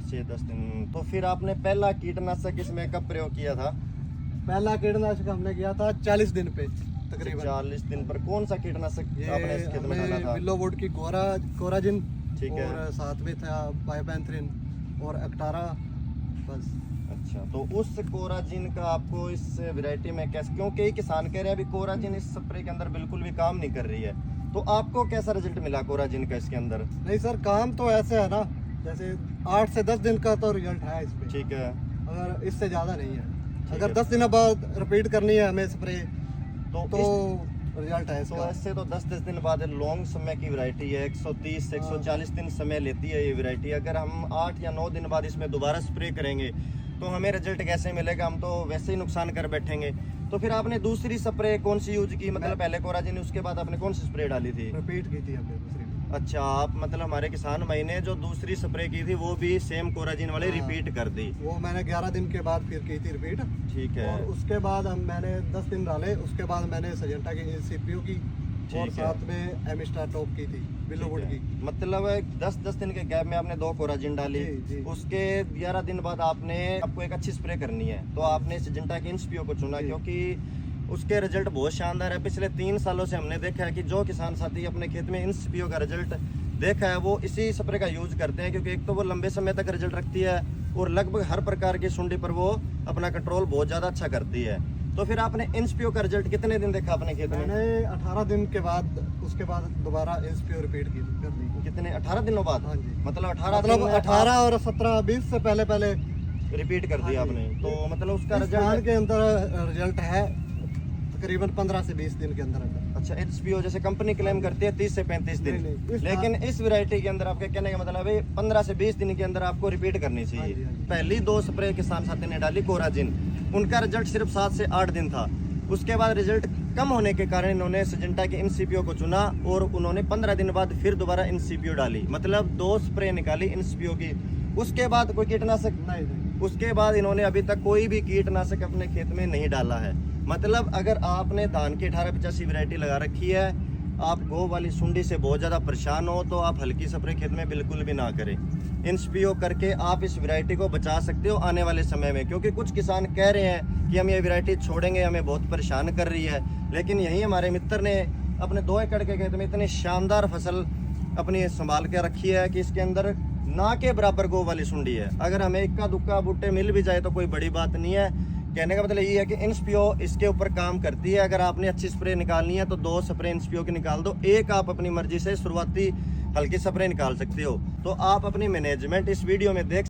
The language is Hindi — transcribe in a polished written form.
से 10 दिन। तो फिर आपने पहला कीटनाशक इसमें कब प्रयोग किया था? पहला कीटनाशक हमने किया था 40 दिन पे तकरीबन। 40 दिन पर। कौन सा कीटनाशक ये आपने इस खेत में डाला था? बिलोवुड की कोराजिन, ठीक है। और साथ में था पाइपैंथ्रिन और एक्टारा, बस। अच्छा, तो उस कोराजिन का आपको इस वैरायटी में कैसे, क्योंकि किसान कह रहे हैं अभी कोराजिन इस स्प्रे के अंदर बिल्कुल भी काम नहीं कर रही है, तो आपको कैसा रिजल्ट मिला कोराजिन का इसके अंदर? नहीं सर, काम तो ऐसे है ना, जैसे 8 से 10 दिन का तो रिजल्ट है इसमें। ठीक है। अगर इससे ज़्यादा नहीं है, ठीक अगर है। 10 दिन बाद रिपीट करनी है हमें स्प्रे तो इस- रिजल्ट है तो इसका। ऐसे तो 10-10 दिन बाद लॉन्ग समय की वैरायटी है, 130 से 140 दिन समय लेती है ये वैरायटी। अगर हम 8 या 9 दिन बाद इसमें दोबारा स्प्रे करेंगे तो हमें रिजल्ट कैसे मिलेगा? हम तो वैसे ही नुकसान कर बैठेंगे। तो फिर आपने दूसरी स्प्रे कौन सी यूज की? मतलब पहले कोराजिन, उसके बाद आपने कौन सी स्प्रे डाली थी? रिपीट की थी हमने दूसरी। अच्छा, आप मतलब हमारे किसान भाई ने जो दूसरी स्प्रे की थी वो भी सेम कोराजिन वाले हाँ। रिपीट कर दी। वो मैंने 11 दिन के बाद फिर की थी रिपीट। ठीक है। और उसके बाद मैंने 10 दिन डाले, उसके बाद मैंने सजेंटा की सीपीयू की और ठीक है। साथ में एमिस्टार टॉप की थी, बिलोवुड ठीक है। की। मतलब 10-10 दिन के गैप में आपने 2 कोराजिन डाली। जी, जी। उसके 11 दिन बाद आपको एक अच्छी स्प्रे करनी है, तो आपने सिजेंटा की इंस्पियो को चुना, जी। क्योंकि उसके रिजल्ट बहुत शानदार है। पिछले 3 सालों से हमने देखा है कि जो किसान साथी अपने खेत में इंस्पियो का रिजल्ट देखा है वो इसी स्प्रे का यूज करते हैं, क्योंकि एक तो वो लंबे समय तक रिजल्ट रखती है और लगभग हर प्रकार की सुंडी पर वो अपना कंट्रोल बहुत ज़्यादा अच्छा करती है। तो फिर आपने इंस्पियो का रिजल्ट कितने दिन देखा अपने खेत में? मैंने 18 दिन के बाद उसके बाद दोबारा इंस्पियो रिपीट की कर दी। कितने? 18 दिनों बाद? हाँ जी। मतलब 18 मतलब दिन में 18 और 17 20 से पहले रिपीट कर दिया हाँ जी। आपने, तो मतलब उसका इस साल रिजल्ट। के अंदर रिजल्ट है तकरीबन 15 से 20 दिन के अंदर अंदर। अच्छा, एचपीओ जैसे कंपनी क्लेम करती है 30 से 35 दिन, नहीं, इस लेकिन इस वैरायटी के अंदर आपके कहने का मतलब है 15 से 20 दिन के अंदर आपको रिपीट करनी हाँ चाहिए। जी, हाँ जी। पहली 2 स्प्रे किसान साथी ने डाली कोराजिन, उनका रिजल्ट सिर्फ 7 से 8 दिन था। उसके बाद रिजल्ट कम होने के कारण इन्होंने सिजेंटा के इनसीपीओ को चुना और उन्होंने 15 दिन बाद फिर दोबारा इनसीपीओ डाली, मतलब 2 स्प्रे निकाली इनसीपीओ की। उसके बाद कोई कीटनाशक नहीं। उसके बाद इन्होंने अभी तक कोई भी कीटनाशक अपने खेत में नहीं डाला है। मतलब अगर आपने धान की 1885 वैरायटी लगा रखी है, आप गो वाली सुंडी से बहुत ज़्यादा परेशान हो, तो आप हल्की स्प्रे खेत में बिल्कुल भी ना करें। इंस्पियो करके आप इस वैरायटी को बचा सकते हो आने वाले समय में, क्योंकि कुछ किसान कह रहे हैं कि हम ये वैरायटी छोड़ेंगे, हमें बहुत परेशान कर रही है। लेकिन यही हमारे मित्र ने अपने 2 एकड़ के खेत में इतनी शानदार फसल अपनी संभाल के रखी है कि इसके अंदर ना के बराबर गो वाली सुंडी है। अगर हमें इक्का दुक्का बूटे मिल भी जाए तो कोई बड़ी बात नहीं है। कहने का मतलब ये है कि इंस्पियो इसके ऊपर काम करती है। अगर आपने अच्छी स्प्रे निकालनी है तो 2 स्प्रे इंस्पियो की निकाल दो, एक आप अपनी मर्जी से शुरुआती हल्की स्प्रे निकाल सकते हो। तो आप अपनी मैनेजमेंट इस वीडियो में देख